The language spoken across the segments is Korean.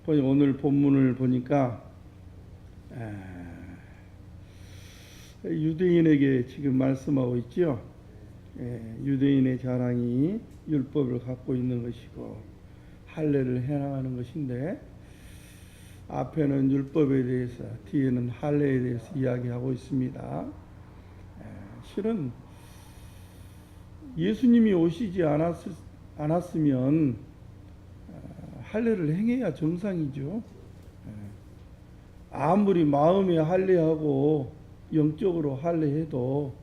오늘 본문을 보니까 유대인에게 지금 말씀하고 있죠. 유대인의 자랑이 율법을 갖고 있는 것이고 할례를 행하는 것인데, 앞에는 율법에 대해서, 뒤에는 할례에 대해서 이야기하고 있습니다. 실은 예수님이 오시지 않았으면 할례를 행해야 정상이죠. 아무리 마음에 할례하고 영적으로 할례해도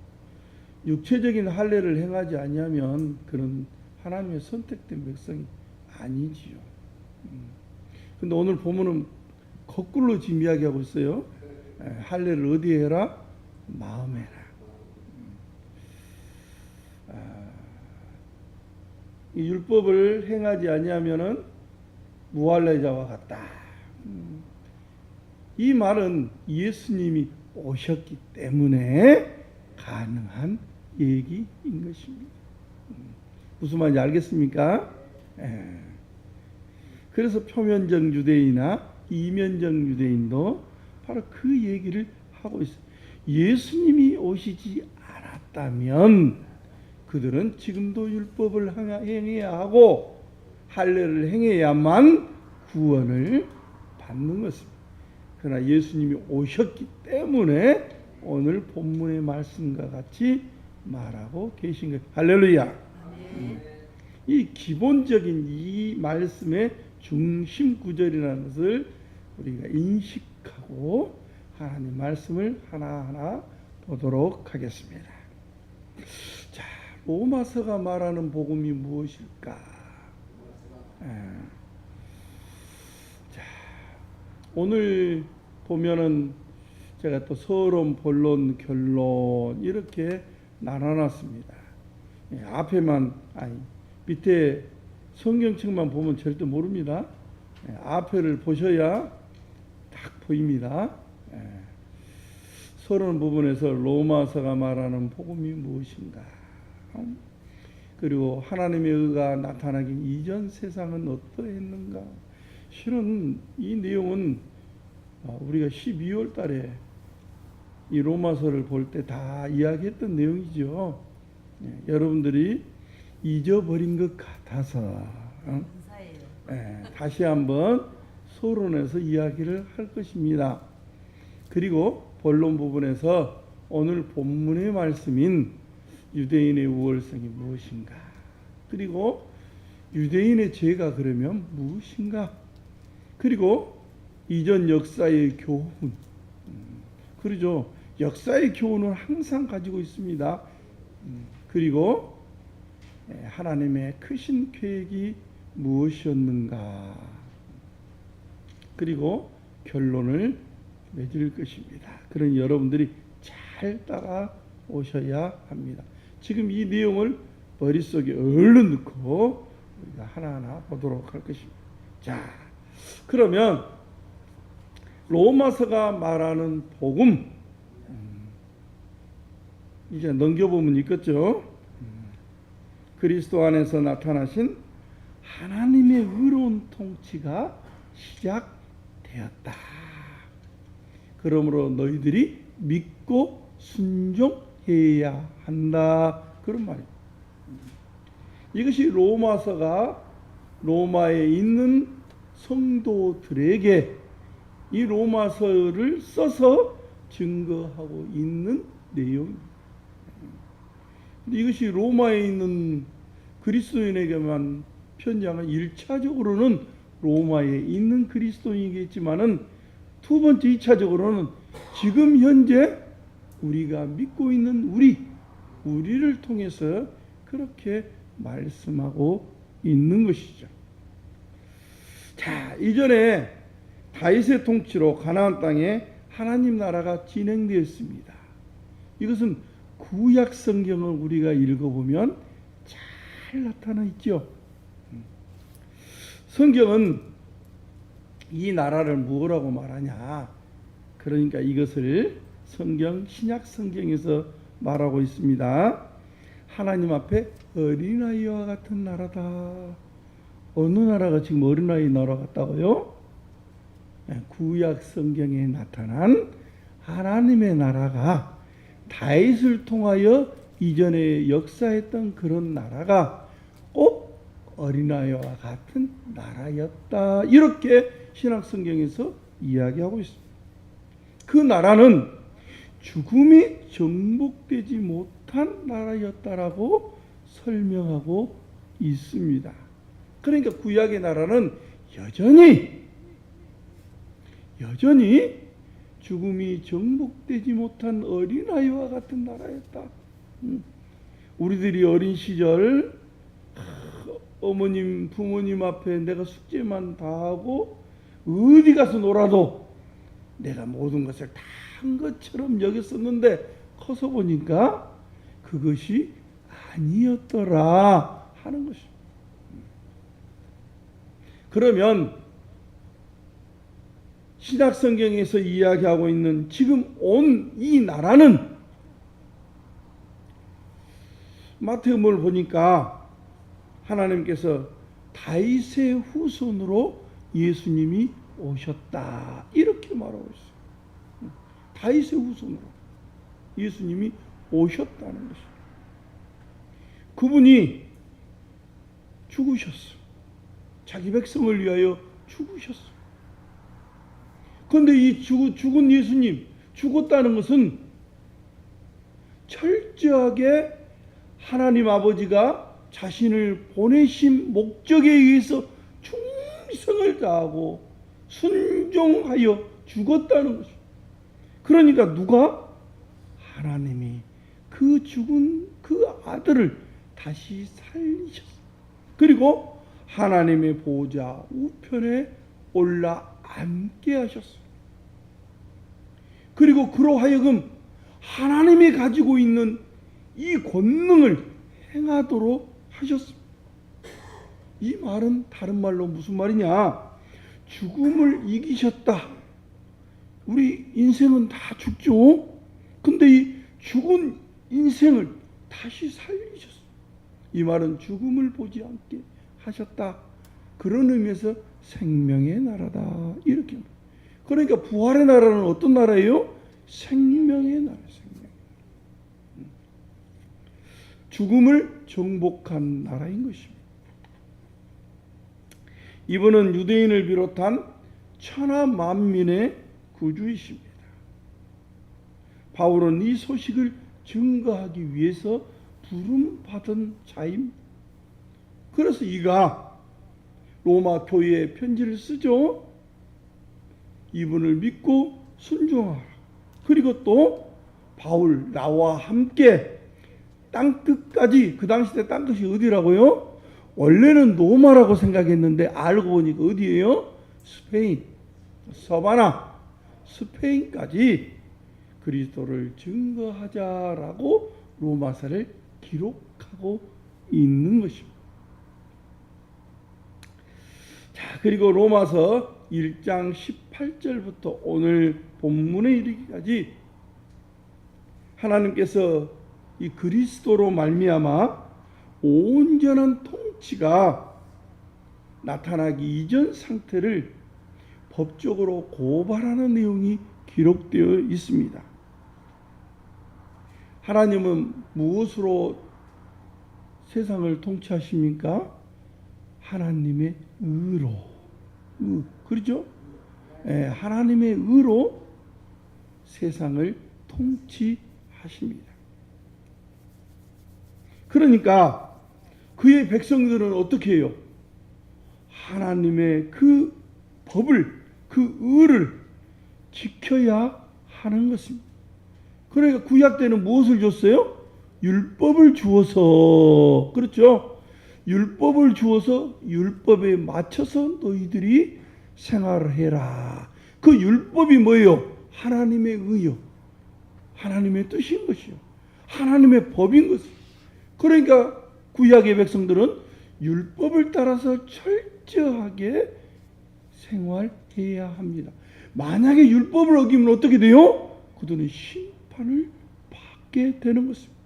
육체적인 할례를 행하지 아니하면 그런 하나님의 선택된 백성이 아니지요. 근데 오늘 보면은 거꾸로 지금 이야기하고 있어요. 할례를 어디에 해라? 마음에 해라. 이 율법을 행하지 아니하면은 무할례자와 같다. 이 말은 예수님이 오셨기 때문에 가능한 얘기인 것입니다. 무슨 말인지 알겠습니까? 그래서 표면적 유대인이나 이면적 유대인도 바로 그 얘기를 하고 있어요. 예수님이 오시지 않았다면 그들은 지금도 율법을 행해야 하고 할례를 행해야만 구원을 받는 것입니다. 그러나 예수님이 오셨기 때문에 오늘 본문의 말씀과 같이 말하고 계신 거예요. 할렐루야. 이 기본적인 이 말씀의 중심 구절이라는 것을 우리가 인식하고 하나님 말씀을 하나하나 보도록 하겠습니다. 자, 로마서가 말하는 복음이 무엇일까? 자, 오늘 보면은 제가 또 서론, 본론, 결론 이렇게 나눠놨습니다. 앞에만, 아니 밑에 성경책만 보면 절대 모릅니다. 앞에를 보셔야 딱 보입니다. 서론 부분에서 로마서가 말하는 복음이 무엇인가, 그리고 하나님의 의가 나타나기 이전 세상은 어떠했는가. 실은 이 내용은 우리가 12월 달에 이 로마서를 볼 때 다 이야기했던 내용이죠. 여러분들이 잊어버린 것 같아서 다시 한번 서론에서 이야기를 할 것입니다. 그리고 본론 부분에서 오늘 본문의 말씀인 유대인의 우월성이 무엇인가, 그리고 유대인의 죄가 그러면 무엇인가, 그리고 이전 역사의 교훈, 그러죠. 역사의 교훈은 항상 가지고 있습니다. 그리고 하나님의 크신 계획이 무엇이었는가, 그리고 결론을 맺을 것입니다. 그러니 여러분들이 잘 따라오셔야 합니다. 지금 이 내용을 머릿속에 얼른 넣고 우리가 하나하나 보도록 할 것입니다. 자, 그러면 로마서가 말하는 복음, 이제 넘겨보면 있겠죠. 그리스도 안에서 나타나신 하나님의 의로운 통치가 시작되었다. 그러므로 너희들이 믿고 순종해야 한다. 그런 말입니다. 이것이 로마서가 로마에 있는 성도들에게 이 로마서를 써서 증거하고 있는 내용입니다. 이것이 로마에 있는 그리스도인에게만 편지하는 1차적으로는 로마에 있는 그리스도인이겠지만은 두 번째 2차적으로는 지금 현재 우리가 믿고 있는 우리를 통해서 그렇게 말씀하고 있는 것이죠. 자, 이전에 다윗의 통치로 가나안 땅에 하나님 나라가 진행되었습니다. 이것은 구약 성경을 우리가 읽어보면 잘 나타나 있죠. 성경은 이 나라를 뭐라고 말하냐, 그러니까 이것을 신약 성경에서 말하고 있습니다. 하나님 앞에 어린아이와 같은 나라다. 어느 나라가 지금 어린아이 나라 같다고요? 구약 성경에 나타난 하나님의 나라가 다윗을 통하여 이전에 역사했던 그런 나라가 꼭 어린아이와 같은 나라였다. 이렇게 신약 성경에서 이야기하고 있습니다. 그 나라는 죽음이 정복되지 못한 나라였다라고 설명하고 있습니다. 그러니까 구약의 나라는 여전히 죽음이 정복되지 못한 어린아이와 같은 나라였다. 우리들이 어린 시절 어머님, 부모님 앞에 내가 숙제만 다 하고 어디 가서 놀아도 내가 모든 것을 다 한 것처럼 여겼었는데 커서 보니까 그것이 아니었더라 하는 것입니다. 그러면 신약 성경에서 이야기하고 있는 지금 온 이 나라는 마태복음을 보니까 하나님께서 다윗의 후손으로 예수님이 오셨다 이렇게 말하고 있어요. 다윗의 후손으로 예수님이 오셨다는 것입니다. 그분이 죽으셨어. 자기 백성을 위하여 죽으셨어. 그런데 이 죽은 예수님, 죽었다는 것은 철저하게 하나님 아버지가 자신을 보내신 목적에 의해서 충성을 다하고 순종하여 죽었다는 것입니다. 그러니까 누가? 하나님이 그 죽은 그 아들을 다시 살리셨어요. 그리고 하나님의 보좌 우편에 올라 앉게 하셨어요. 그리고 그로 하여금 하나님이 가지고 있는 이 권능을 행하도록 하셨습니다. 이 말은 다른 말로 무슨 말이냐? 죽음을 이기셨다. 우리 인생은 다 죽죠. 근데 이 죽은 인생을 다시 살리셨어요. 이 말은 죽음을 보지 않게 하셨다. 그런 의미에서 생명의 나라다. 이렇게. 그러니까 부활의 나라는 어떤 나라예요? 생명의 나라. 생명. 죽음을 정복한 나라인 것입니다. 이분은 유대인을 비롯한 천하 만민의 구주이십니다. 바울은 이 소식을 증거하기 위해서 부름받은 자입니다. 그래서 이가 로마 교회에 편지를 쓰죠. 이분을 믿고 순종하라. 그리고 또 바울 나와 함께 땅끝까지, 그 당시 때 땅끝이 어디라고요? 원래는 로마라고 생각했는데 알고 보니까 어디예요? 스페인, 서바나, 스페인까지 그리스도를 증거하자라고 로마서를 기록하고 있는 것입니다. 자, 그리고 로마서 1장 18절부터 오늘 본문에 이르기까지 하나님께서 이 그리스도로 말미암아 온전한 통치가 나타나기 이전 상태를 법적으로 고발하는 내용이 기록되어 있습니다. 하나님은 무엇으로 세상을 통치하십니까? 하나님의 의로. 그렇죠? 하나님의 의로 세상을 통치하십니다. 그러니까 그의 백성들은 어떻게 해요? 하나님의 그 법을, 그 의를 지켜야 하는 것입니다. 그러니까 구약 때는 무엇을 줬어요? 율법을 주어서, 그렇죠? 율법을 주어서 율법에 맞춰서 너희들이 생활을 해라. 그 율법이 뭐예요? 하나님의 의요. 하나님의 뜻인 것이요. 하나님의 법인 것이요. 그러니까 구약의 백성들은 율법을 따라서 철저하게 생활해야 합니다. 만약에 율법을 어기면 어떻게 돼요? 그들은 심판을 받게 되는 것입니다.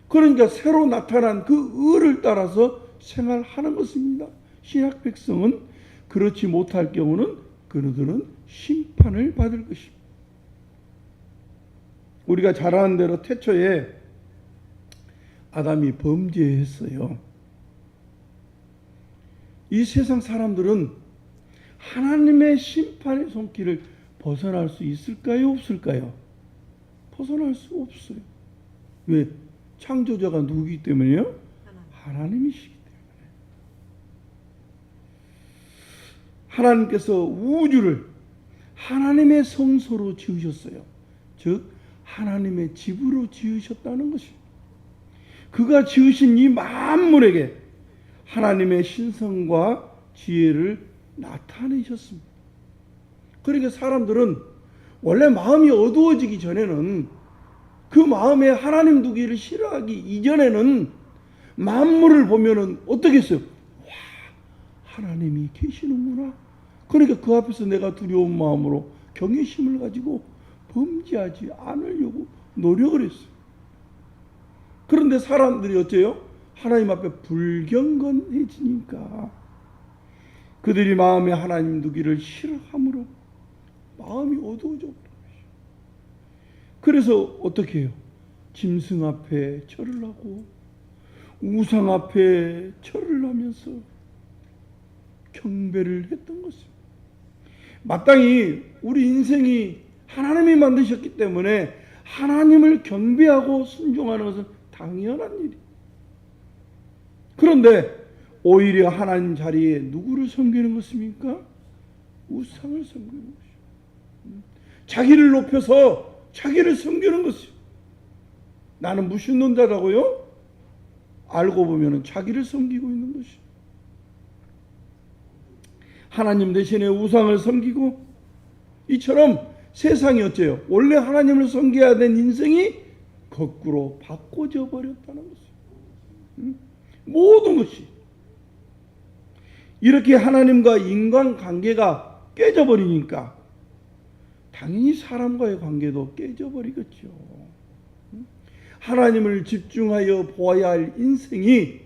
그러니까 새로 나타난 그 의를 따라서 생활하는 것입니다. 신약 백성은 그렇지 못할 경우는 그들은 심판을 받을 것입니다. 우리가 잘 아는 대로 태초에 아담이 범죄했어요. 이 세상 사람들은 하나님의 심판의 손길을 벗어날 수 있을까요? 없을까요? 벗어날 수 없어요. 왜? 창조자가 누구이기 때문에요? 하나님이시기 때문에. 하나님께서 우주를 하나님의 성소로 지으셨어요. 즉 하나님의 집으로 지으셨다는 것입니다. 그가 지으신 이 만물에게 하나님의 신성과 지혜를 나타내셨습니다. 그러니까 사람들은 원래 마음이 어두워지기 전에는, 그 마음에 하나님 두기를 싫어하기 이전에는 만물을 보면은 어떻게 했어요? 와, 하나님이 계시는구나. 그러니까 그 앞에서 내가 두려운 마음으로 경외심을 가지고 범죄하지 않으려고 노력을 했어요. 그런데 사람들이 어째요? 하나님 앞에 불경건해지니까 그들이 마음에 하나님 두기를 싫어함으로 마음이 어두워져 버린 것이죠. 그래서 어떻게 해요? 짐승 앞에 절을 하고 우상 앞에 절을 하면서 경배를 했던 것입니다. 마땅히 우리 인생이 하나님이 만드셨기 때문에 하나님을 경배하고 순종하는 것은 당연한 일이에요. 그런데 오히려 하나님 자리에 누구를 섬기는 것입니까? 우상을 섬기는 것이죠. 자기를 높여서 자기를 섬기는 것이죠. 나는 무신론 자라고요? 알고 보면 자기를 섬기고 있는 것이죠. 하나님 대신에 우상을 섬기고, 이처럼 세상이 어째요? 원래 하나님을 섬겨야 된 인생이 거꾸로 바꿔져 버렸다는 것이죠. 모든 것이 이렇게 하나님과 인간관계가 깨져버리니까 당연히 사람과의 관계도 깨져버리겠죠. 하나님을 집중하여 보아야 할 인생이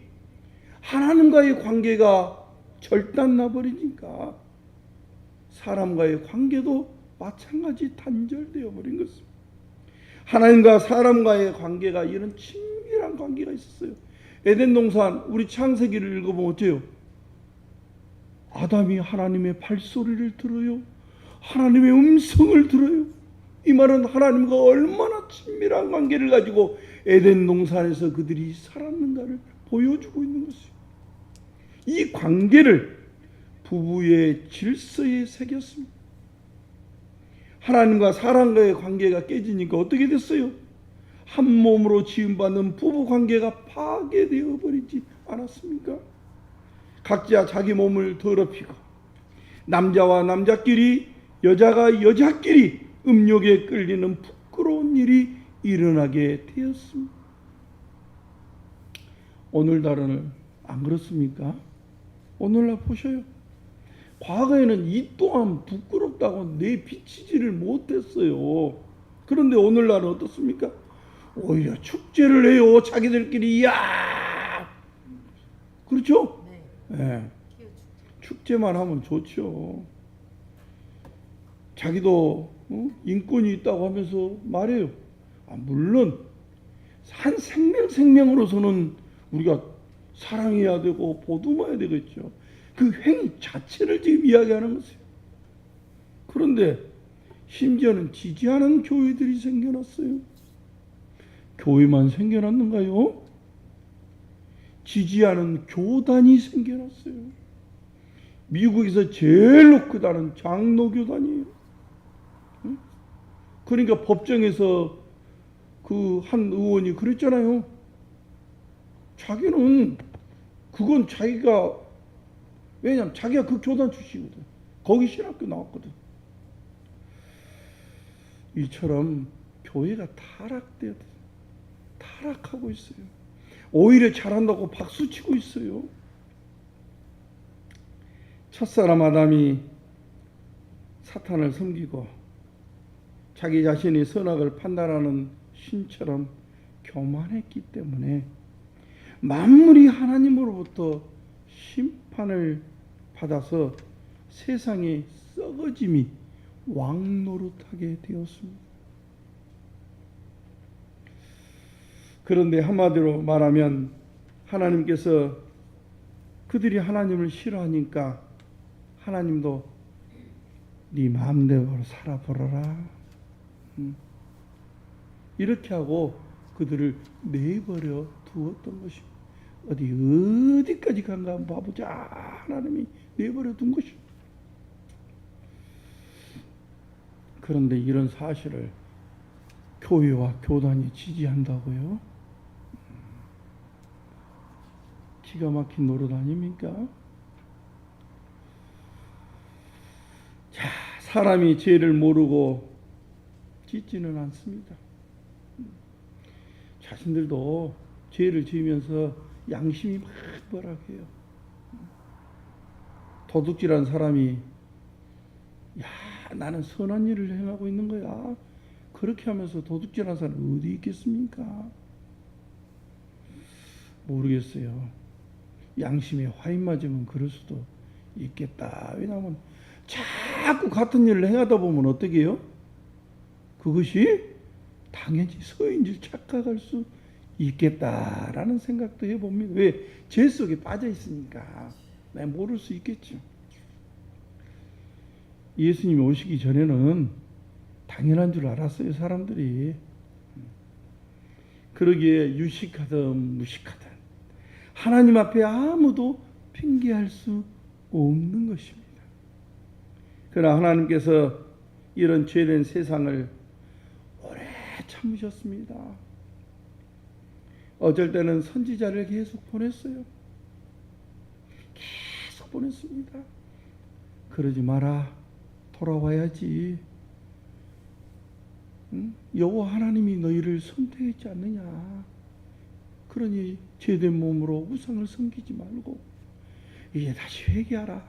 하나님과의 관계가 절단나 버리니까 사람과의 관계도 마찬가지 단절되어 버린 것입니다. 하나님과 사람과의 관계가 이런 친밀한 관계가 있었어요. 에덴 동산 우리 창세기를 읽어보면 어때요? 아담이 하나님의 발소리를 들어요. 하나님의 음성을 들어요. 이 말은 하나님과 얼마나 친밀한 관계를 가지고 에덴 동산에서 그들이 살았는가를 보여주고 있는 것이에요. 이 관계를 부부의 질서에 새겼습니다. 하나님과 사람과의 관계가 깨지니까 어떻게 됐어요? 한 몸으로 지음받는 부부 관계가 파괴되어 버리지 않았습니까? 각자 자기 몸을 더럽히고 남자와 남자끼리, 여자가 여자끼리 음욕에 끌리는 부끄러운 일이 일어나게 되었습니다. 오늘날은 안 그렇습니까? 오늘날 보셔요. 과거에는 이 또한 부끄럽다고 내비치지를 못했어요. 그런데 오늘날은 어떻습니까? 오히려 축제를 해요. 자기들끼리. 이야, 그렇죠? 네. 네. 축제만 하면 좋죠. 자기도 인권이 있다고 하면서 말해요. 물론 한 생명으로서는 우리가 사랑해야 되고 보듬어야 되겠죠. 그 행위 자체를 지금 이야기하는 것이에요. 그런데 심지어는 지지하는 교회들이 생겨났어요. 교회만 생겨났는가요? 지지하는 교단이 생겨났어요. 미국에서 제일 크다는 장로교단이에요. 그러니까 법정에서 그 한 의원이 그랬잖아요. 자기는 그건 자기가, 왜냐면 자기가 그 교단 출신이거든. 거기 신학교 나왔거든. 이처럼 교회가 타락하고 있어요. 오히려 잘한다고 박수치고 있어요. 첫사람 아담이 사탄을 섬기고 자기 자신이 선악을 판단하는 신처럼 교만했기 때문에 만물이 하나님으로부터 심판을 받아서 세상의 썩어짐이 왕노릇하게 되었습니다. 그런데 한마디로 말하면 하나님께서 그들이 하나님을 싫어하니까 하나님도 네 마음대로 살아보라라 이렇게 하고 그들을 내버려 두었던 것입니다. 어디까지 간가 한번 봐보자. 하나님이 내버려 둔 것입니다. 그런데 이런 사실을 교회와 교단이 지지한다고요? 기가 막힌 노릇 아닙니까? 자, 사람이 죄를 모르고 짓지는 않습니다. 자신들도 죄를 지으면서 양심이 막 뭐라 해요. 도둑질한 사람이 야, 나는 선한 일을 행하고 있는 거야. 그렇게 하면서 도둑질한 사람이 어디 있겠습니까? 모르겠어요. 양심에 화인 맞으면 그럴 수도 있겠다. 왜냐하면 자꾸 같은 일을 행하다 보면 어떻게 해요? 그것이 당연히 서인 줄 착각할 수 있겠다라는 생각도 해봅니다. 왜? 죄 속에 빠져 있으니까 내가 모를 수 있겠죠. 예수님이 오시기 전에는 당연한 줄 알았어요, 사람들이. 그러기에 유식하든 무식하든 하나님 앞에 아무도 핑계할 수 없는 것입니다. 그러나 하나님께서 이런 죄된 세상을 오래 참으셨습니다. 어쩔 때는 선지자를 계속 보냈어요. 계속 보냈습니다. 그러지 마라. 돌아와야지. 여호와 하나님이 너희를 선택했지 않느냐. 그러니 죄된 몸으로 우상을 섬기지 말고 이제 다시 회개하라.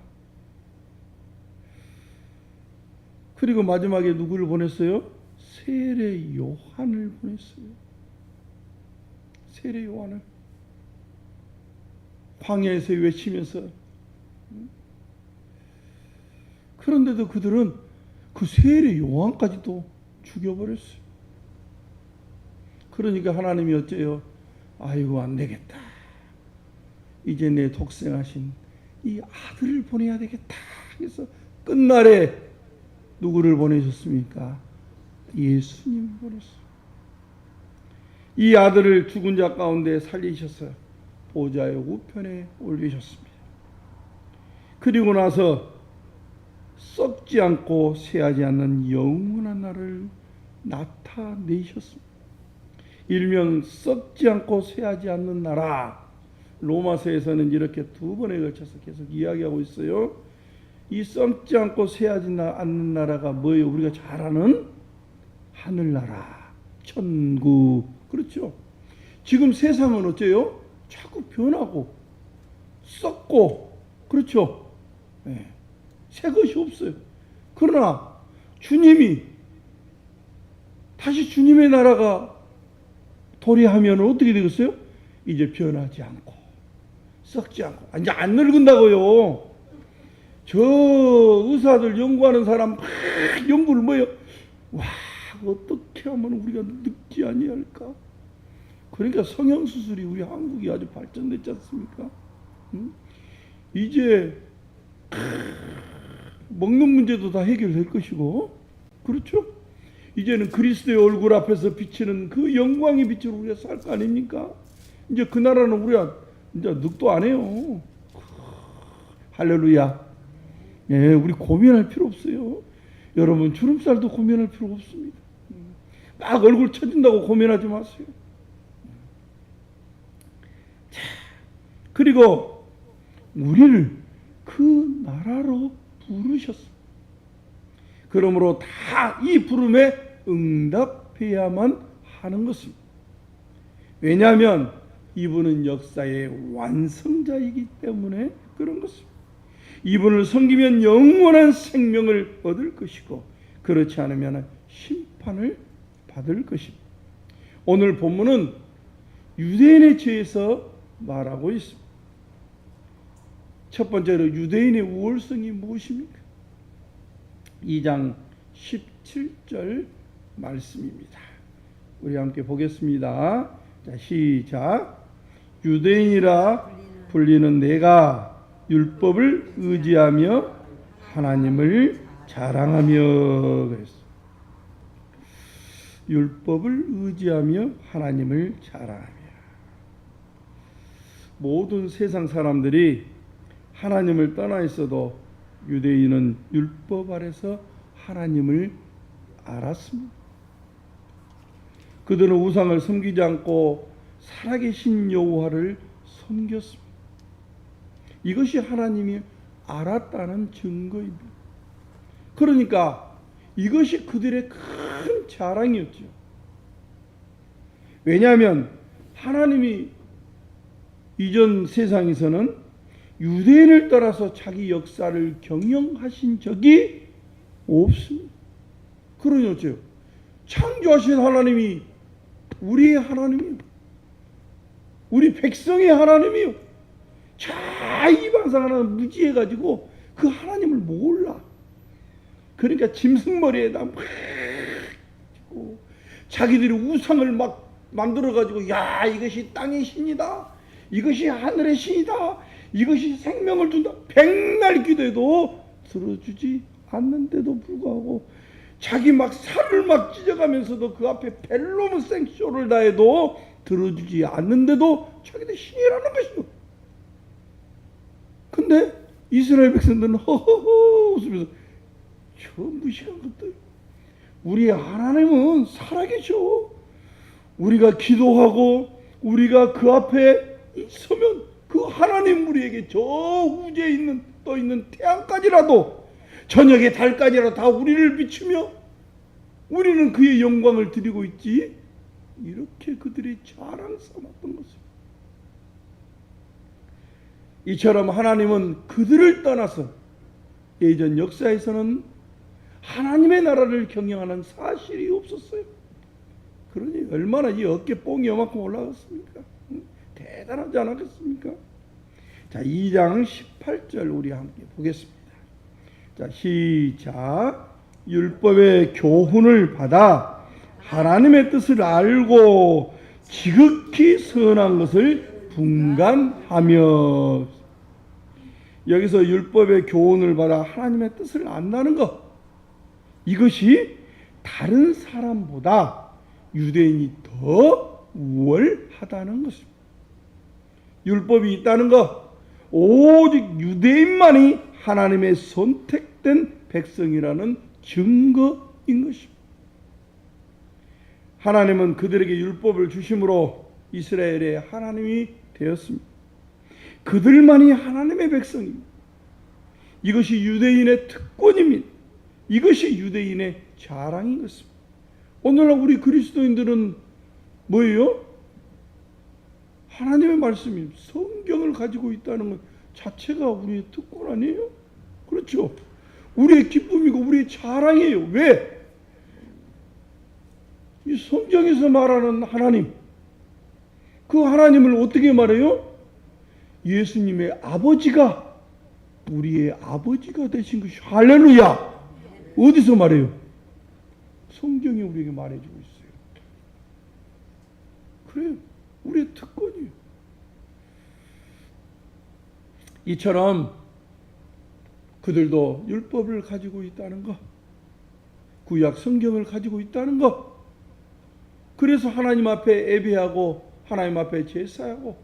그리고 마지막에 누구를 보냈어요? 세례 요한을 보냈어요. 세례 요한을 광야에서 외치면서. 그런데도 그들은 그 세례 요한까지도 죽여버렸어요. 그러니까 하나님이 어째요? 아이고 안 되겠다. 이제 내 독생하신 이 아들을 보내야 되겠다. 그래서 끝날에 누구를 보내셨습니까? 예수님을 보냈어요. 이 아들을 죽은 자 가운데 살리셔서 보좌의 우편에 올리셨습니다. 그리고 나서 썩지 않고 쇠하지 않는 영원한 나를 나타내셨습니다. 일명 썩지 않고 쇠하지 않는 나라. 로마서에서는 이렇게 두 번에 걸쳐서 계속 이야기하고 있어요. 이 썩지 않고 쇠하지 않는 나라가 뭐예요? 우리가 잘 아는 하늘나라, 천국. 그렇죠? 지금 세상은 어째요? 자꾸 변하고 썩고, 그렇죠? 네. 새 것이 없어요. 그러나 주님이 다시 주님의 나라가 도래하면 어떻게 되겠어요? 이제 변하지 않고 썩지 않고 이제 안 늙은다고요. 저 의사들 연구하는 사람 막 연구를 뭐예요? 와, 어떻게 하면 우리가 늙지 아니할까? 그러니까 성형수술이 우리 한국이 아주 발전됐지 않습니까? 이제 먹는 문제도 다 해결될 것이고, 그렇죠? 이제는 그리스도의 얼굴 앞에서 비치는 그 영광의 빛으로 우리가 살 거 아닙니까? 이제 그 나라는 우리가 이제 늑도 안 해요. 할렐루야. 예, 우리 고민할 필요 없어요. 여러분 주름살도 고민할 필요 없습니다. 막 얼굴 처진다고 고민하지 마세요. 자, 그리고 우리를 그 나라로 부르셨습니다. 그러므로 다 이 부름에 응답해야만 하는 것입니다. 왜냐하면 이분은 역사의 완성자이기 때문에 그런 것입니다. 이분을 섬기면 영원한 생명을 얻을 것이고, 그렇지 않으면 심판을 받을 것입니다. 오늘 본문은 유대인의 죄에서 말하고 있습니다. 첫 번째로 유대인의 우월성이 무엇입니까? 2장 17절 말씀입니다. 우리 함께 보겠습니다. 자, 시작. 유대인이라 불리는 내가 율법을 의지하며 하나님을 자랑하며 그랬어. 율법을 의지하며 하나님을 자랑하며. 모든 세상 사람들이 하나님을 떠나 있어도 유대인은 율법 아래서 하나님을 알았습니다. 그들은 우상을 섬기지 않고 살아계신 여호와를 섬겼습니다. 이것이 하나님이 알았다는 증거입니다. 그러니까 이것이 그들의 큰 자랑이었죠. 왜냐하면 하나님이 이전 세상에서는 유대인을 따라서 자기 역사를 경영하신 적이 없습니다. 그러니까요. 창조하신 하나님이 우리의 하나님이요. 우리 백성의 하나님이요. 자, 이방상 하나는 무지해가지고 그 하나님을 몰라. 그러니까 짐승머리에다 막 자기들이 우상을 막 만들어가지고 야, 이것이 땅의 신이다. 이것이 하늘의 신이다. 이것이 생명을 준다. 백날 기도해도 들어주지 않는데도 불구하고 자기 막 살을 막 찢어가면서도 그 앞에 벨로무 생쇼를 다해도 들어주지 않는데도 자기들 신이라는 것이죠. 근데 이스라엘 백성들은 허허허 웃으면서 저 무식한 것들, 우리 하나님은 살아계셔. 우리가 기도하고 우리가 그 앞에 서면 그 하나님 우리에게 저 우주에 있는 떠 있는 태양까지라도 저녁의 달까지라도 다 우리를 비추며 우리는 그의 영광을 드리고 있지. 이렇게 그들이 자랑 삼았던 것입니다. 이처럼 하나님은 그들을 떠나서 예전 역사에서는 하나님의 나라를 경영하는 사실이 없었어요. 그러니 얼마나 이 어깨 뽕이 요만큼 올라갔습니까? 대단하지 않았겠습니까? 자, 2장 18절 우리 함께 보겠습니다. 자, 시작. 율법의 교훈을 받아 하나님의 뜻을 알고 지극히 선한 것을 분간하며. 여기서 율법의 교훈을 받아 하나님의 뜻을 안다는 것, 이것이 다른 사람보다 유대인이 더 우월하다는 것입니다. 율법이 있다는 것, 오직 유대인만이 하나님의 선택된 백성이라는 증거인 것입니다. 하나님은 그들에게 율법을 주심으로 이스라엘의 하나님이 되었습니다. 그들만이 하나님의 백성입니다. 이것이 유대인의 특권입니다. 이것이 유대인의 자랑인 것입니다. 오늘날 우리 그리스도인들은 뭐예요? 하나님의 말씀이 성경을 가지고 있다는 것 자체가 우리의 특권 아니에요? 그렇죠? 우리의 기쁨이고 우리의 자랑이에요. 왜? 이 성경에서 말하는 하나님, 그 하나님을 어떻게 말해요? 예수님의 아버지가 우리의 아버지가 되신 것이 할렐루야. 어디서 말해요? 성경이 우리에게 말해주고 있어요. 그래요. 우리의 특권이에요. 이처럼 그들도 율법을 가지고 있다는 것, 구약 성경을 가지고 있다는 것, 그래서 하나님 앞에 예배하고 하나님 앞에 제사하고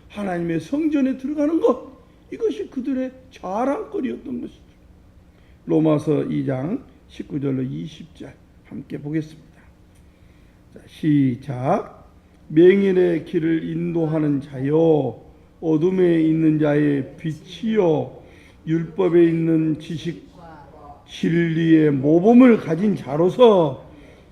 하나님의 성전에 들어가는 것, 이것이 그들의 자랑거리였던 것이죠. 로마서 2장 19절로 20절 함께 보겠습니다. 자, 시작. 맹인의 길을 인도하는 자요, 어둠에 있는 자의 빛이요, 율법에 있는 지식 진리의 모범을 가진 자로서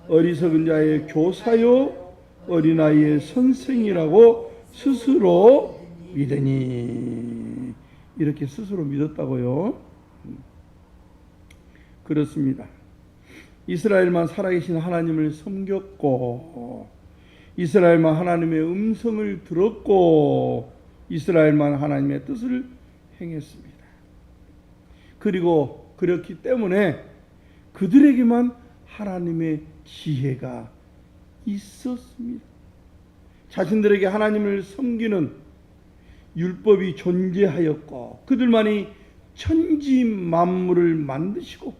어리석은 자의 교사요 어린아이의 선생이라고 스스로 믿으니. 이렇게 스스로 믿었다고요. 그렇습니다. 이스라엘만 살아계신 하나님을 섬겼고, 이스라엘만 하나님의 음성을 들었고, 이스라엘만 하나님의 뜻을 행했습니다. 그리고 그렇기 때문에 그들에게만 하나님의 지혜가 있었습니다. 자신들에게 하나님을 섬기는 율법이 존재하였고 그들만이 천지 만물을 만드시고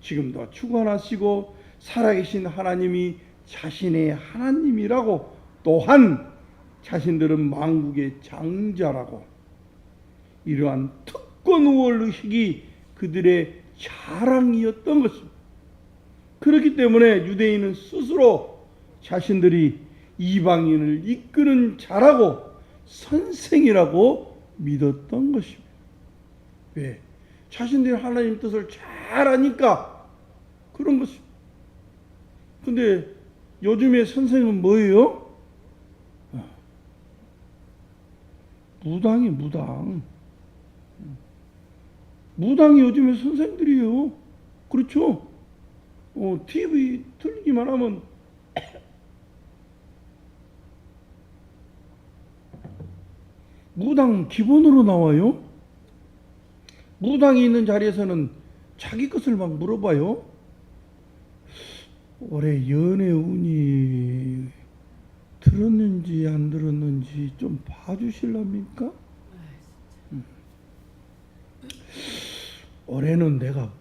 지금도 주관하시고 살아계신 하나님이 자신의 하나님이라고, 또한 자신들은 만국의 장자라고, 이러한 특권의식이 그들의 자랑이었던 것입니다. 그렇기 때문에 유대인은 스스로 자신들이 이방인을 이끄는 자라고, 선생이라고 믿었던 것입니다. 왜? 자신들이 하나님 뜻을 잘 아니까 그런 것입니다. 근데 요즘의 선생은 뭐예요? 무당이 무당. 무당이 요즘의 선생들이에요. 그렇죠? TV 틀기만 하면 무당 기본으로 나와요. 무당이 있는 자리에서는 자기 것을 막 물어봐요. 올해 연애 운이 들었는지 안 들었는지 좀 봐주실랍니까? 올해는 내가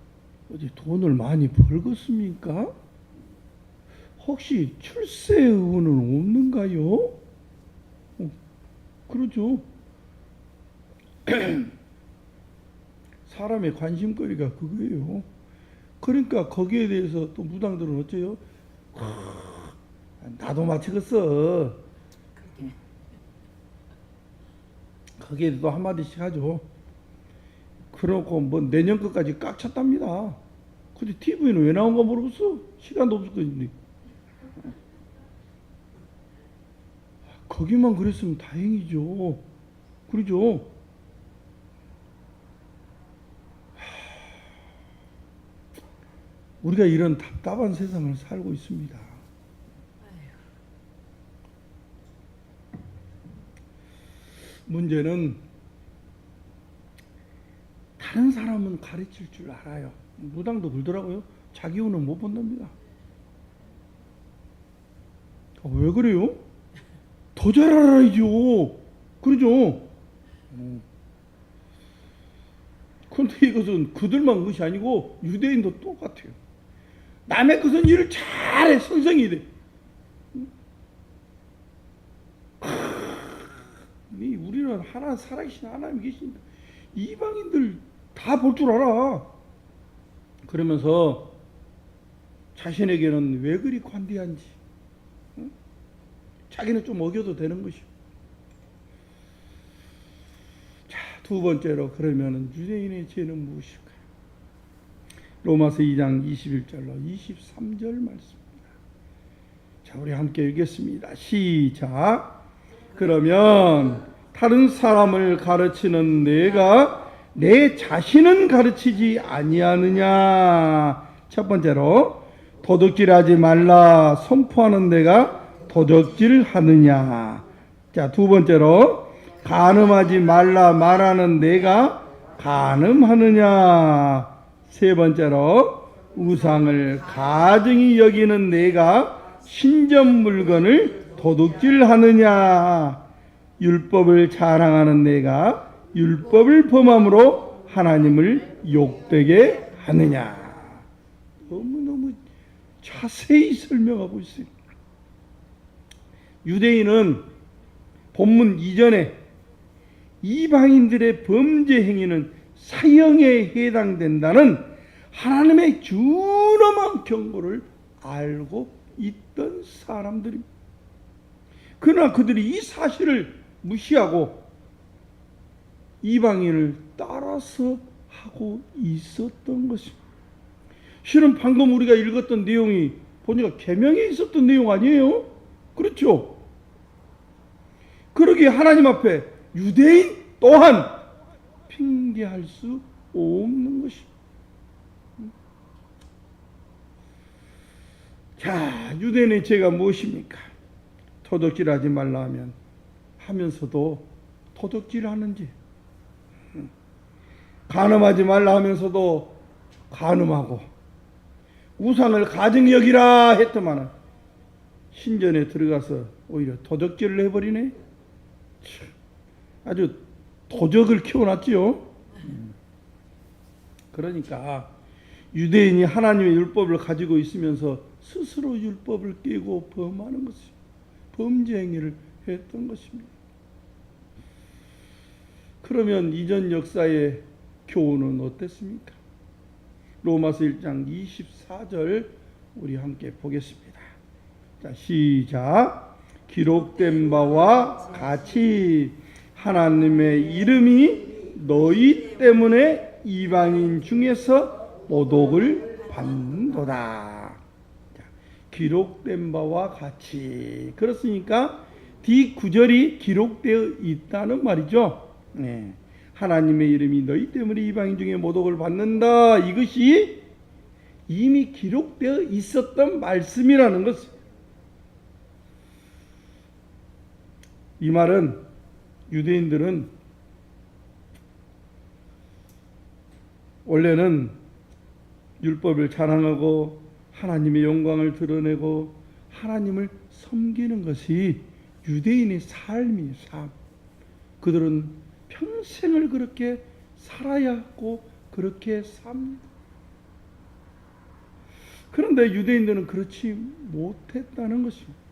어디 돈을 많이 벌겠습니까? 혹시 출세 운은 없는가요? 그러죠. 사람의 관심거리가 그거예요. 그러니까 거기에 대해서 또 무당들은 어째요? 나도 맞추겠어. 거기에 또 한마디씩 하죠. 그러고 뭐 내년 끝까지 꽉 찼답니다. 근데 TV는 왜 나온가 모르겠어. 시간도 없을 거니. 거기만 그랬으면 다행이죠. 그러죠. 우리가 이런 답답한 세상을 살고 있습니다. 문제는 다른 사람은 가르칠 줄 알아요. 무당도 그러더라고요. 자기 운은 못 본답니다. 왜 그래요? 더 잘 알아야죠. 그러죠. 그런데 이것은 그들만 것이 아니고 유대인도 똑같아요. 남의 것은 일을 잘해 선생이 돼. 우리는 하나 살아계신 하나님 계시니까 이방인들 다 볼 줄 알아. 그러면서 자신에게는 왜 그리 관대한지, 자기는 좀 어겨도 되는 것이요. 자, 두 번째로 그러면 유대인의 죄는 무엇일까요? 로마서 2장 21절로 23절 말씀입니다. 자, 우리 함께 읽겠습니다. 시작. 그러면 다른 사람을 가르치는 내가 내 자신은 가르치지 아니하느냐? 첫 번째로 도둑질하지 말라 선포하는 내가 도둑질하느냐? 자, 두 번째로 간음하지 말라 말하는 내가 간음하느냐? 세 번째로 우상을 가증히 여기는 내가 신전 물건을 도둑질하느냐? 율법을 자랑하는 내가 율법을 범함으로 하나님을 욕되게 하느냐? 너무너무 자세히 설명하고 있습니다. 유대인은 본문 이전에 이방인들의 범죄 행위는 사형에 해당된다는 하나님의 준엄한 경고를 알고 있던 사람들입니다. 그러나 그들이 이 사실을 무시하고 이방인을 따라서 하고 있었던 것입니다. 실은 방금 우리가 읽었던 내용이 보니까 계명에 있었던 내용 아니에요? 그렇죠? 그러기에 하나님 앞에 유대인 또한 핑계할 수 없는 것입니다. 자, 유대인의 죄가 무엇입니까? 도둑질하지 말라 하면서도 도둑질하는지, 간음하지 말라 하면서도 간음하고, 우상을 가증 여기라 했더만 신전에 들어가서 오히려 도적질을 해버리네. 아주 도적을 키워놨지요. 그러니까 유대인이 하나님의 율법을 가지고 있으면서 스스로 율법을 깨고 범하는 것이 범죄 행위를 했던 것입니다. 그러면 이전 역사의 교훈은 어땠습니까? 로마서 1장 24절 우리 함께 보겠습니다. 자, 시작. 기록된 바와 같이 하나님의 이름이 너희 때문에 이방인 중에서 모독을 받는도다. 자, 기록된 바와 같이. 그렇으니까 D9절이 기록되어 있다는 말이죠. 네. 하나님의 이름이 너희 때문에 이방인 중에 모독을 받는다. 이것이 이미 기록되어 있었던 말씀이라는 것입니다. 이 말은 유대인들은 원래는 율법을 자랑하고 하나님의 영광을 드러내고 하나님을 섬기는 것이 유대인의 삶이에요. 삶. 그들은 평생을 그렇게 살아야 하고 그렇게 삽니다. 그런데 유대인들은 그렇지 못했다는 것입니다.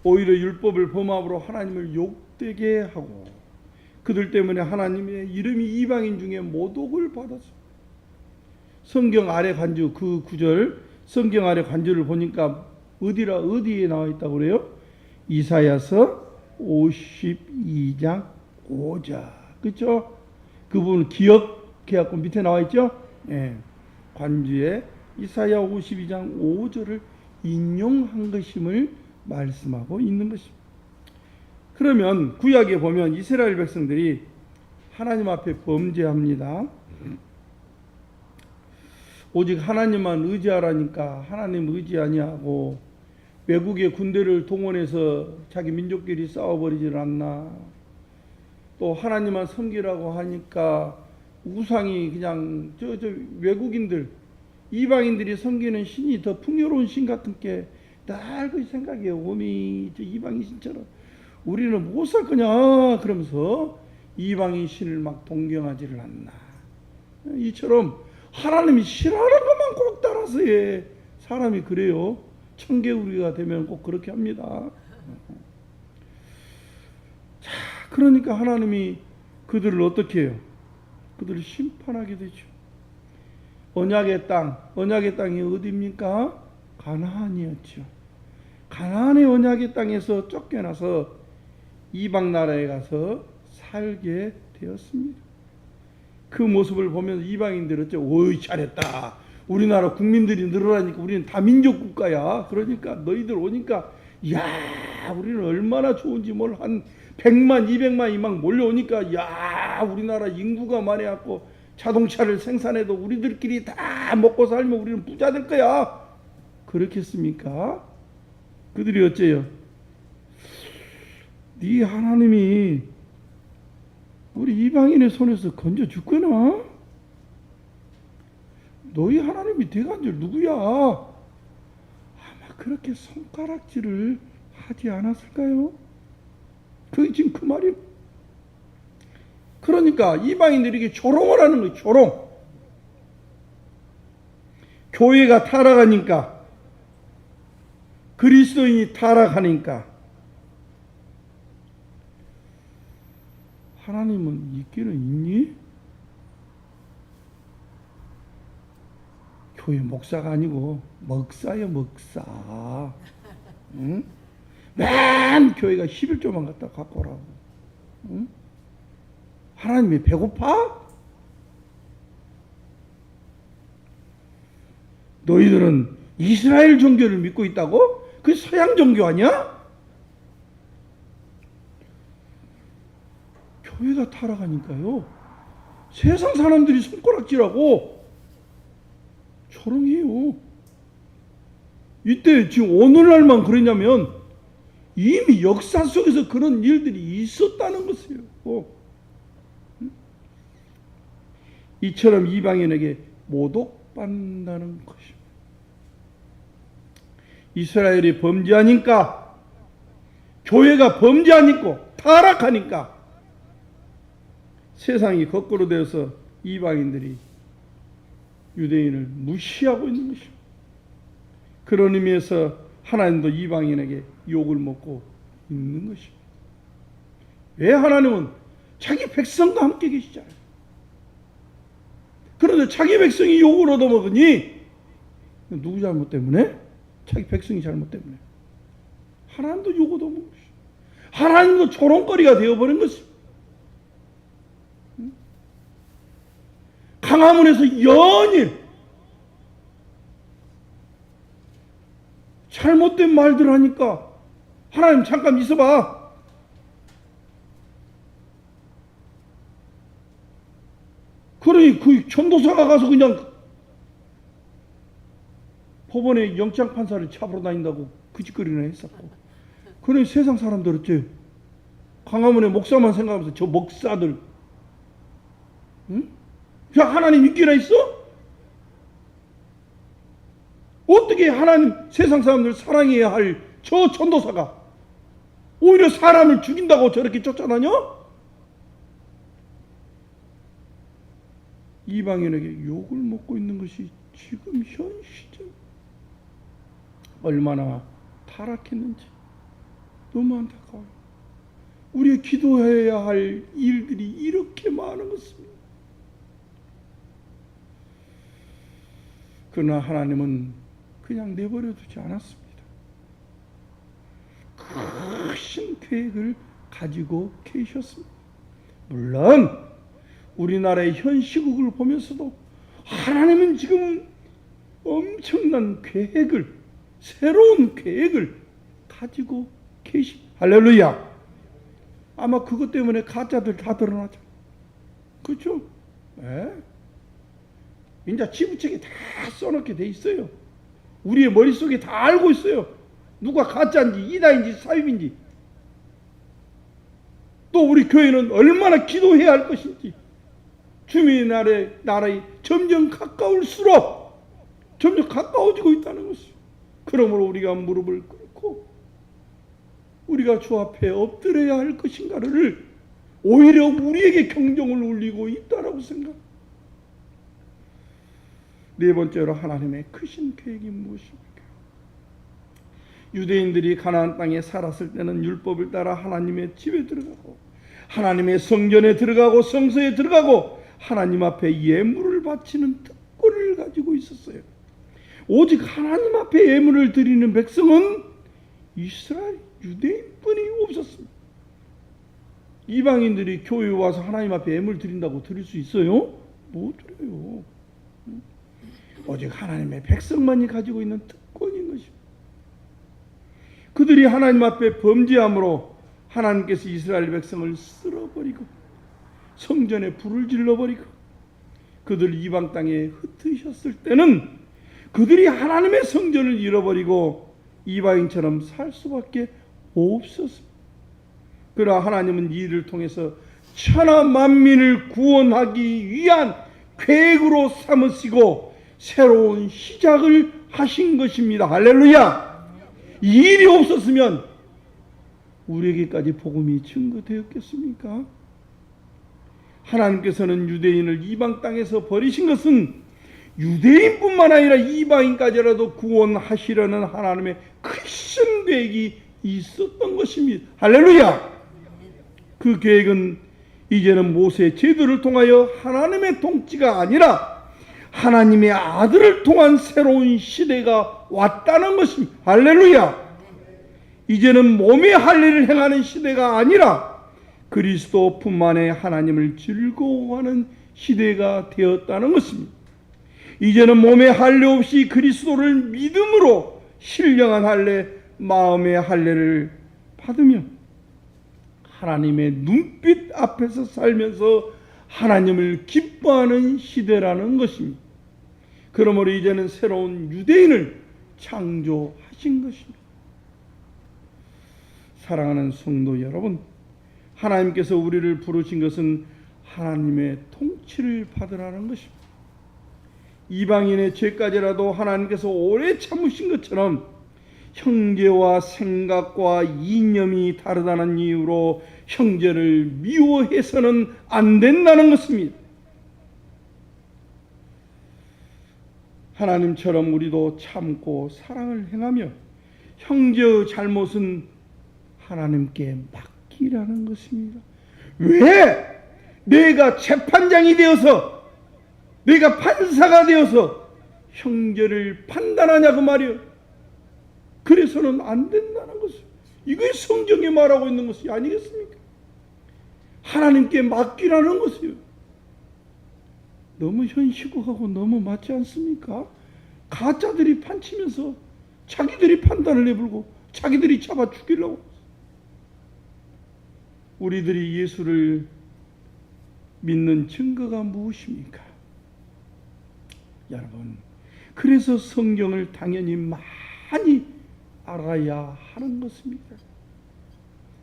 오히려 율법을 범함으로 하나님을 욕되게 하고 그들 때문에 하나님의 이름이 이방인 중에 모독을 받았습니다. 성경 아래 간주 그 구절, 성경 아래 간주를 보니까 어디에 나와 있다고 그래요? 이사야서 52장 5절. 그렇죠? 그 부분 기억해갖고 밑에 나와 있죠? 예. 관주에 이사야 52장 5절을 인용한 것임을 말씀하고 있는 것입니다. 그러면 구약에 보면 이스라엘 백성들이 하나님 앞에 범죄합니다. 오직 하나님만 의지하라니까 하나님 의지 아니하고 외국의 군대를 동원해서 자기 민족끼리 싸워버리질 않나. 또 하나님만 섬기라고 하니까 우상이 그냥 저 외국인들 이방인들이 섬기는 신이 더 풍요로운 신 같은 게 날 그 생각해요. 오미 저 이방인 신처럼 우리는 못 살 거냐 그러면서 이방인 신을 막 동경하지를 않나. 이처럼 하나님이 싫어하는 것만 꼭 따라서 해. 사람이 그래요. 청개구리가 되면 꼭 그렇게 합니다. 자, 그러니까 하나님이 그들을 어떻게 해요? 그들을 심판하게 되죠. 언약의 땅이 어디입니까? 가나안이었죠. 가나안의 언약의 땅에서 쫓겨나서 이방 나라에 가서 살게 되었습니다. 그 모습을 보면서 이방인들은 어이 잘했다. 우리나라 국민들이 늘어나니까 우리는 다민족 국가야. 그러니까 너희들 오니까 야 우리는 얼마나 좋은지 한 100만 200만이 막 몰려오니까 야 우리나라 인구가 많아갖고 자동차를 생산해도 우리들끼리 다 먹고 살면 우리는 부자 될 거야. 그렇겠습니까? 그들이 어째요? 네 하나님이 우리 이방인의 손에서 건져 줄거나? 너희 하나님이 대간절 누구야? 아마 그렇게 손가락질을 하지 않았을까요? 그게 지금 그 말이에요. 그러니까 이방인들에게 조롱을 하는 거예요. 조롱. 교회가 타락하니까 그리스도인이 타락하니까 하나님은 있기는 있니? 교회 목사가 아니고 먹사예요. 먹사. 응? 맨 교회가 11조만 갖다 갖고 오라고. 응? 하나님이 배고파? 너희들은 이스라엘 종교를 믿고 있다고? 그 서양 종교 아니야? 교회가 타락하니까요. 세상 사람들이 손가락질하고 조롱해요. 이때 지금 오늘날만 그러냐면 이미 역사 속에서 그런 일들이 있었다는 것이에요. 이처럼 이방인에게 모독받는다는 것입니다. 이스라엘이 범죄하니까, 교회가 범죄하니까, 타락하니까 세상이 거꾸로 되어서 이방인들이 유대인을 무시하고 있는 것입니다. 그런 의미에서 하나님도 이방인에게 욕을 먹고 있는 것입니다. 왜? 하나님은 자기 백성과 함께 계시잖아요. 그런데 자기 백성이 욕을 얻어먹으니 누구 잘못 때문에? 자기 백성이 잘못 때문에. 하나님도 욕 얻어먹은 것이죠. 하나님도 조롱거리가 되어버린 것입니다. 강화문에서 연일 잘못된 말들 하니까 하나님 잠깐 있어봐. 그러니 그 전도사가 가서 그냥 법원에 영장 판사를 잡으러 다닌다고 그 짓거리나 했었고. 그러니 세상 사람들 어째요? 광화문에 목사만 생각하면서 저 목사들, 응? 야, 하나님 있기나 있어? 어떻게 하나님 세상 사람들 사랑해야 할 저 전도사가 오히려 사람을 죽인다고 저렇게 쫓아다녀? 이방인에게 욕을 먹고 있는 것이 지금 현 시점 얼마나 타락했는지 너무 안타까워요. 우리의 기도해야 할 일들이 이렇게 많은 것입니다. 그러나 하나님은 그냥 내버려 두지 않았습니다. 크신 계획을 가지고 계셨습니다. 물론 우리나라의 현 시국을 보면서도 하나님은 지금 엄청난 계획을, 새로운 계획을 가지고 계십니다. 할렐루야. 아마 그것 때문에 가짜들 다 드러나죠. 그렇죠? 네. 이제 지부책에 다 써놓게 돼 있어요. 우리의 머릿속에 다 알고 있어요. 누가 가짜인지 이다인지 사입인지. 또 우리 교회는 얼마나 기도해야 할 것인지. 주님의 나라에 점점 가까울수록 점점 가까워지고 있다는 것이죠. 그러므로 우리가 무릎을 꿇고 우리가 주 앞에 엎드려야 할 것인가를 오히려 우리에게 경종을 울리고 있다라고 생각합니다. 네 번째로 하나님의 크신 계획이 무엇입니까? 유대인들이 가나안 땅에 살았을 때는 율법을 따라 하나님의 집에 들어가고 하나님의 성전에 들어가고 성소에 들어가고 하나님 앞에 예물을 바치는 특권을 가지고 있었어요. 오직 하나님 앞에 예물을 드리는 백성은 이스라엘 유대인뿐이 없었습니다. 이방인들이 교회에 와서 하나님 앞에 예물 드린다고 드릴 수 있어요? 못 드려요. 오직 하나님의 백성만이 가지고 있는 특권인 것입니다. 그들이 하나님 앞에 범죄함으로 하나님께서 이스라엘 백성을 쓸어버리고 성전에 불을 질러버리고 그들 이방 땅에 흩으셨을 때는 그들이 하나님의 성전을 잃어버리고 이방인처럼 살 수밖에 없었습니다. 그러나 하나님은 이 일을 통해서 천하 만민을 구원하기 위한 계획으로 삼으시고 새로운 시작을 하신 것입니다. 할렐루야. 이 일이 없었으면 우리에게까지 복음이 증거되었겠습니까? 하나님께서는 유대인을 이방 땅에서 버리신 것은 유대인뿐만 아니라 이방인까지라도 구원하시려는 하나님의 크신 계획이 있었던 것입니다. 할렐루야. 그 계획은 이제는 모세의 제도를 통하여 하나님의 통치가 아니라 하나님의 아들을 통한 새로운 시대가 왔다는 것입니다. 할렐루야. 이제는 몸의 할례를 행하는 시대가 아니라 그리스도뿐만의 하나님을 즐거워하는 시대가 되었다는 것입니다. 이제는 몸의 할례 없이 그리스도를 믿음으로 신령한 할례, 마음의 할례를 받으며 하나님의 눈빛 앞에서 살면서 하나님을 기뻐하는 시대라는 것입니다. 그러므로 이제는 새로운 유대인을 창조하신 것입니다. 사랑하는 성도 여러분, 하나님께서 우리를 부르신 것은 하나님의 통치를 받으라는 것입니다. 이방인의 죄까지라도 하나님께서 오래 참으신 것처럼 형제와 생각과 이념이 다르다는 이유로 형제를 미워해서는 안 된다는 것입니다. 하나님처럼 우리도 참고 사랑을 행하며 형제의 잘못은 하나님께 맡기라는 것입니다. 왜? 내가 재판장이 되어서, 내가 판사가 되어서 형제를 판단하냐 그 말이요. 그래서는 안 된다는 것을, 이게 성경에 말하고 있는 것이 아니겠습니까? 하나님께 맡기라는 것이요. 너무 현시국하고 너무 맞지 않습니까? 가짜들이 판치면서 자기들이 판단을 내불고 자기들이 잡아 죽이려고. 우리들이 예수를 믿는 증거가 무엇입니까? 여러분, 그래서 성경을 당연히 많이 알아야 하는 것입니다.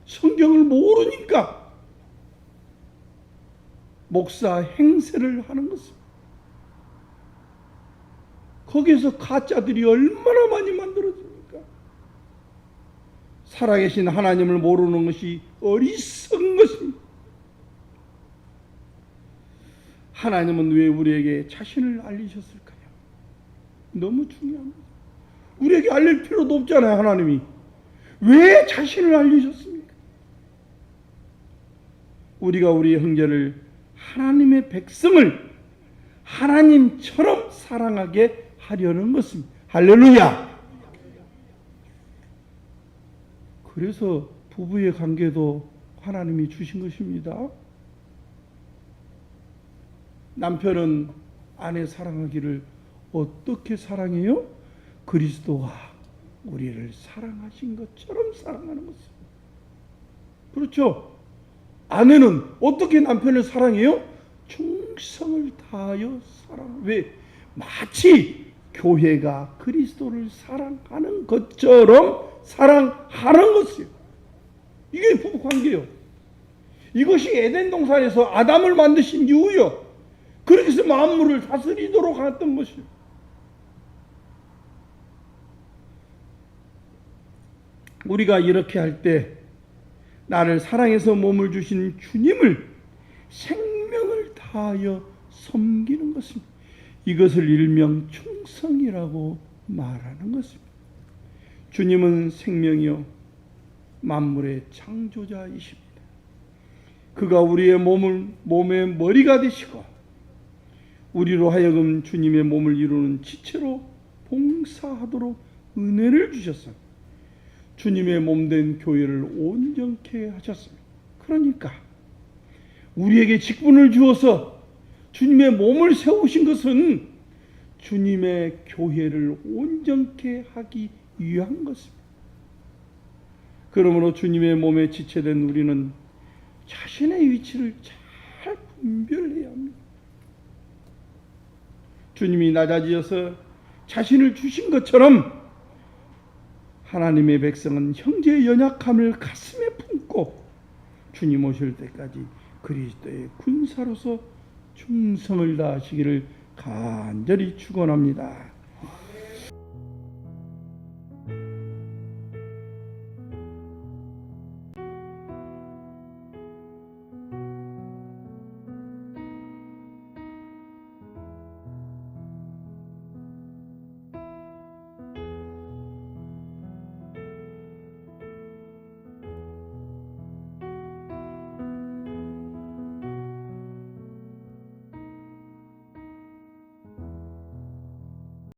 성경을 모르니까 목사 행세를 하는 것입니다. 거기에서 가짜들이 얼마나 많이 만들어집니까? 살아계신 하나님을 모르는 것이 어리석은 것입니다. 하나님은 왜 우리에게 자신을 알리셨을까요? 너무 중요합니다. 우리에게 알릴 필요도 없잖아요. 하나님이 왜 자신을 알리셨습니까? 우리가 우리 형제를, 하나님의 백성을 하나님처럼 사랑하게 하려는 것입니다. 할렐루야. 그래서 부부의 관계도 하나님이 주신 것입니다. 남편은 아내 사랑하기를 어떻게 사랑해요? 그리스도가 우리를 사랑하신 것처럼 사랑하는 것입니다. 그렇죠? 아내는 어떻게 남편을 사랑해요? 충성을 다하여 사랑. 왜? 마치 교회가 그리스도를 사랑하는 것처럼 사랑하는 것이에요. 이게 부부관계예요. 이것이 에덴 동산에서 아담을 만드신 이유요. 그렇게 해서 만물을 다스리도록 했던 것이에요. 우리가 이렇게 할 때 나를 사랑해서 몸을 주신 주님을 생명을 다하여 섬기는 것입니다. 이것을 일명 충성이라고 말하는 것입니다. 주님은 생명이요 만물의 창조자이십니다. 그가 우리의 몸의 머리가 되시고 우리로 하여금 주님의 몸을 이루는 지체로 봉사하도록 은혜를 주셨습니다. 주님의 몸된 교회를 온전케 하셨습니다. 그러니까 우리에게 직분을 주어서 주님의 몸을 세우신 것은 주님의 교회를 온전케 하기 위한 것입니다. 그러므로 주님의 몸에 지체된 우리는 자신의 위치를 잘 분별해야 합니다. 주님이 낮아지어서 자신을 주신 것처럼 하나님의 백성은 형제의 연약함을 가슴에 품고 주님 오실 때까지 그리스도의 군사로서 충성을 다하시기를 간절히 축원합니다.